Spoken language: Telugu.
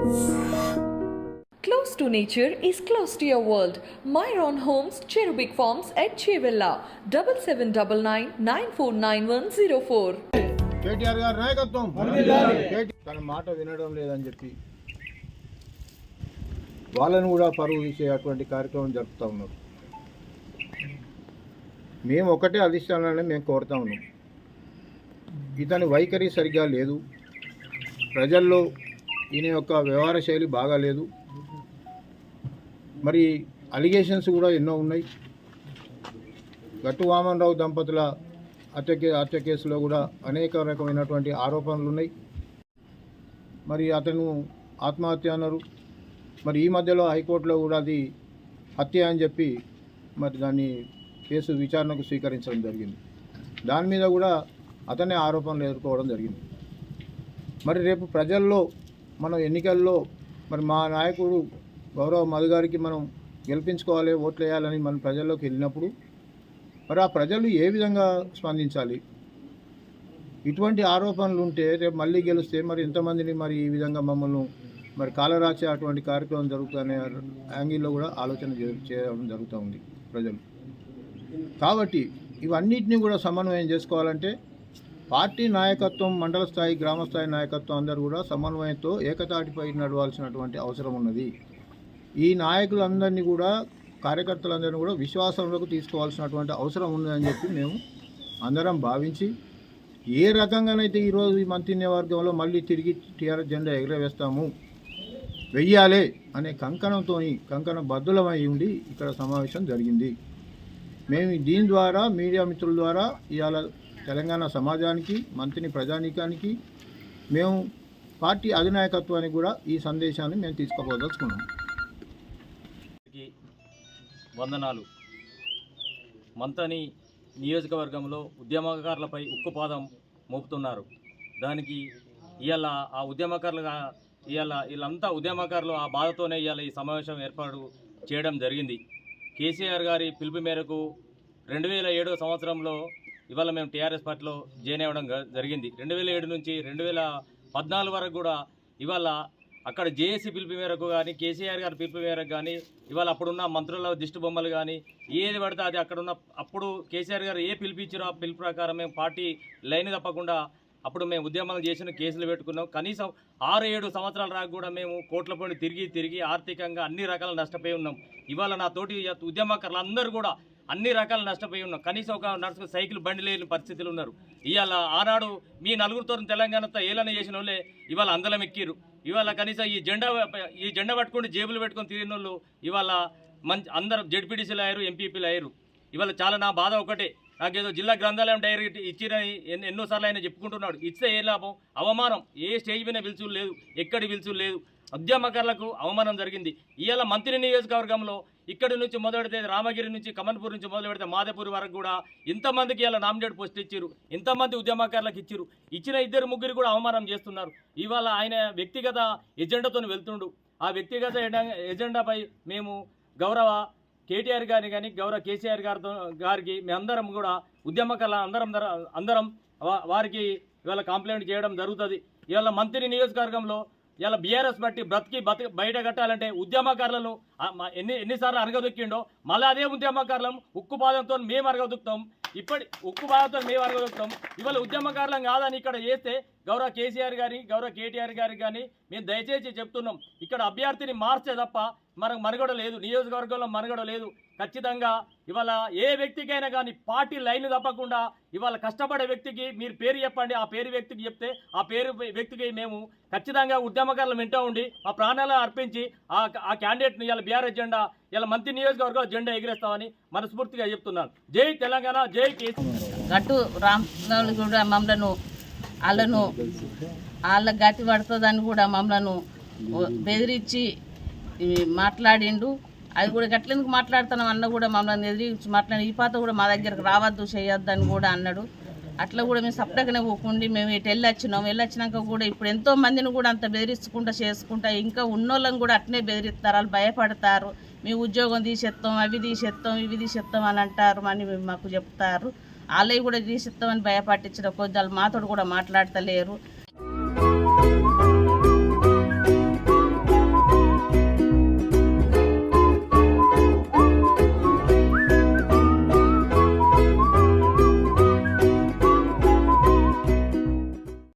Close to nature is close to your world. Myron Homes, Cherubic Farms at Chevilla, 7799949104. KTR గారి నాయకత్వం తన మాట వినడం లేదని చెప్పి వాళ్ళను కూడా పరువు తీసేటువంటి కార్యక్రమం జరుపుతూ ఉన్నారు. మేము ఒకటే అధిష్టానాన్ని మేము కోరుతా ఉన్నాం. ఇతని వైఖరి సరిగ్గా లేదు, ప్రజల్లో ఈయన యొక్క వ్యవహార శైలి బాగాలేదు. మరి అలిగేషన్స్ కూడా ఎన్నో ఉన్నాయి. గట్టు వామనరావు దంపతుల హత్య కేసులో కూడా అనేక రకమైనటువంటి ఆరోపణలు ఉన్నాయి. మరి అతను ఆత్మహత్య అన్నారు. మరి ఈ మధ్యలో హైకోర్టులో కూడా అది హత్య అని చెప్పి మరి దాన్ని కేసు విచారణకు స్వీకరించడం జరిగింది. దాని మీద కూడా అతనే ఆరోపణలు ఎదుర్కోవడం జరిగింది. మరి రేపు ప్రజల్లో మనం ఎన్నికల్లో మరి మా నాయకుడు గౌరవ మధు గారికి మనం గెలిపించుకోవాలి, ఓట్లు వేయాలని మనం ప్రజల్లోకి వెళ్ళినప్పుడు మరి ఆ ప్రజలు ఏ విధంగా స్పందించాలి? ఇటువంటి ఆరోపణలు ఉంటే రేపు మళ్ళీ గెలిస్తే మరి ఎంతమందిని మరి ఈ విధంగా మమ్మల్ని మరి కాలరాచే అటువంటి కార్యక్రమం జరుగుతుందనే యాంగిల్లో కూడా ఆలోచన చేయడం జరుగుతూ ఉంది ప్రజలు. కాబట్టి ఇవన్నిటిని కూడా సమన్వయం చేసుకోవాలంటే పార్టీ నాయకత్వం, మండల స్థాయి, గ్రామ స్థాయి నాయకత్వం అందరూ కూడా సమన్వయంతో ఏకతాటిపై నడవాల్సినటువంటి అవసరం ఉన్నది. ఈ నాయకులందరినీ కూడా, కార్యకర్తలందరినీ కూడా విశ్వాసంలోకి తీసుకోవాల్సినటువంటి అవసరం ఉందని చెప్పి మేము అందరం భావించి ఏ రకంగానైతే ఈరోజు ఈ మంత్రిన్య వర్గంలో మళ్ళీ తిరిగి టీఆర్ఎస్ జెండా ఎగరవేస్తాము, వెయ్యాలే అనే కంకణ బద్దులమై ఉండి ఇక్కడ సమావేశం జరిగింది. మేము దీని ద్వారా, మీడియా మిత్రుల ద్వారా ఇవాళ తెలంగాణ సమాజానికి, మంత్రిని ప్రజానీకానికి, మేము పార్టీ అధినాయకత్వానికి కూడా ఈ సందేశాన్ని మేము తీసుకోదలుచుకున్నాం. వందనాలు. మంతని నియోజకవర్గంలో ఉద్యమకారులపై ఉక్కుపాదం మోపుతున్నారు. దానికి ఇవాళ ఆ వీళ్ళంతా ఉద్యమకారులు ఆ బాధతోనే ఇవాళ ఈ సమావేశం ఏర్పాటు చేయడం జరిగింది. కేసీఆర్ గారి పిలుపు మేరకు 2007 సంవత్సరంలో ఇవాళ మేము టీఆర్ఎస్ పార్టీలో జాయిన్ అవ్వడం జరిగింది. 2007 నుంచి 2014 వరకు కూడా ఇవాళ అక్కడ జేఏసీ పిలుపు మేరకు కానీ, కేసీఆర్ గారి పిలుపు మేరకు కానీ, ఇవాళ అప్పుడున్న మంత్రుల దిష్టి బొమ్మలు కానీ ఏది పడితే అది అప్పుడు కేసీఆర్ గారు ఏ పిలుపు ఇచ్చారో ఆ పిలుపు ప్రకారం మేము పార్టీ లైన్ తప్పకుండా అప్పుడు మేము ఉద్యమాలు చేసిన, కేసులు పెట్టుకున్నాం. కనీసం 6-7 సంవత్సరాల రాక కూడా మేము కోట్ల పొండి తిరిగి ఆర్థికంగా అన్ని రకాల నష్టపోయి ఉన్నాం. ఇవాళ నా తోటి ఉద్యమకారులు అందరూ కూడా అన్ని రకాల నష్టపోయి ఉన్నాం. కనీసం ఒక నడుచుకుని సైకిల్ బండి లేని పరిస్థితులు ఉన్నారు. ఇవాళ ఆనాడు మీ నలుగురితో తెలంగాణతో ఏలన చేసిన వాళ్ళే ఇవాళ అందలం ఎక్కిరు. ఇవాళ కనీసం ఈ జెండా పట్టుకొని జేబులు పెట్టుకొని తిరిగిన వాళ్ళు ఇవాళ అందరూ జెడ్పీటీసీలు అయ్యారు, ఎంపీపీలు అయ్యారు. ఇవాళ చాలా నా బాధ ఒకటే, నాకేదో జిల్లా గ్రంథాలయం డైరీ ఇచ్చిరని ఎన్నోసార్లు ఆయన చెప్పుకుంటున్నాడు. ఇస్తే ఏ లాభం? అవమానం. ఏ స్టేజ్ మీద పిలుచులు లేదు, ఎక్కడి పిలుచులు లేదు. ఉద్యమకారులకు అవమానం జరిగింది. ఇవాళ మంత్రి నియోజకవర్గంలో ఇక్కడి నుంచి మొదలు పెడితే రామగిరి నుంచి, కమన్పూర్ నుంచి మొదలు పెడితే మాదేపూర్ వరకు కూడా ఇంతమందికి ఇలా నామినేట్ పోస్ట్ ఇచ్చారు, ఇంతమంది ఉద్యమకారులకు ఇచ్చారు. ఇచ్చిన 2-3 కూడా అవమానం చేస్తున్నారు. ఇవాళ ఆయన వ్యక్తిగత ఎజెండాతో వెళ్తుండు. ఆ వ్యక్తిగత ఎజెండాపై మేము గౌరవ కేటీఆర్ గారిని కానీ, గౌరవ కేసీఆర్ గారికి మేమందరం కూడా ఉద్యమకారుల అందరం వారికి ఇవాళ కంప్లైంట్ చేయడం జరుగుతుంది. ఇవాళ మంత్రి నియోజకవర్గంలో ఇలా బీఆర్ఎస్ బ్రతికి బయట కట్టాలంటే ఉద్యమకారులను ఎన్నిసార్లు అరగదొక్కిండో మళ్ళీ అదే ఉద్యమకారులను ఉక్కుపాదంతో మేము అరగదొక్కుతాం. ఉక్కుపాదంతో మేము అరగదొక్కుతాం. ఇవాళ ఉద్యమకారులం కాదని ఇక్కడ చేస్తే గౌరవ కేసీఆర్ గారి, గౌరవ కేటీఆర్ గారికి కానీ మేము దయచేసి చెప్తున్నాం, ఇక్కడ అభ్యర్థిని మార్చే తప్ప మనకు మనుగడ లేదు, నియోజకవర్గంలో మనుగడ లేదు. ఖచ్చితంగా ఇవాళ ఏ వ్యక్తికైనా కానీ పార్టీ లైన్ తప్పకుండా ఇవాళ కష్టపడే వ్యక్తికి మీరు పేరు చెప్పండి, ఆ పేరు వ్యక్తికి చెప్తే ఆ పేరు వ్యక్తికి మేము ఖచ్చితంగా ఉద్యమకారులు వెంట ఉండి ఆ ప్రాణాలను అర్పించి ఆ క్యాండిడేట్ని ఇలా బీఆర్ఎస్ జెండా ఇలా మంత్రి నియోజకవర్గంలో జెండా ఎగిరేస్తామని మనస్ఫూర్తిగా చెప్తున్నాను. జై తెలంగాణ, జై కేసీఆర్. గట్టు రామరావు కూడా వాళ్ళ గతి పడుతుందని కూడా మమ్మల్ని బెదిరించి మాట్లాడిండు. అది కూడా గట్లెందుకు మాట్లాడుతున్నాం అన్న కూడా మమ్మల్ని ఎదిరించి మాట్లాడి ఈ పాత కూడా మా దగ్గరకు రావద్దు, చేయొద్దు అని కూడా అన్నాడు. అట్లా కూడా మేము సపరేట్గానే పోకుండా మేము ఇటు వెళ్ళొచ్చినాక కూడా ఇప్పుడు ఎంతో మందిని కూడా అంత బెదిరించుకుంటా చేసుకుంటా ఇంకా ఉన్నోళ్ళని కూడా అట్నే బెదిరిస్తారు. వాళ్ళు భయపడతారు, మీ ఉద్యోగం తీసేస్తాం, అవి తీసేస్తాం, ఇవి తీసేస్తాం అని అంటారు అని మాకు చెప్తారు. వాళ్ళవి కూడా తీసేస్తామని భయపట్టించిన కొద్ది వాళ్ళు మాతో కూడా మాట్లాడతలేరు.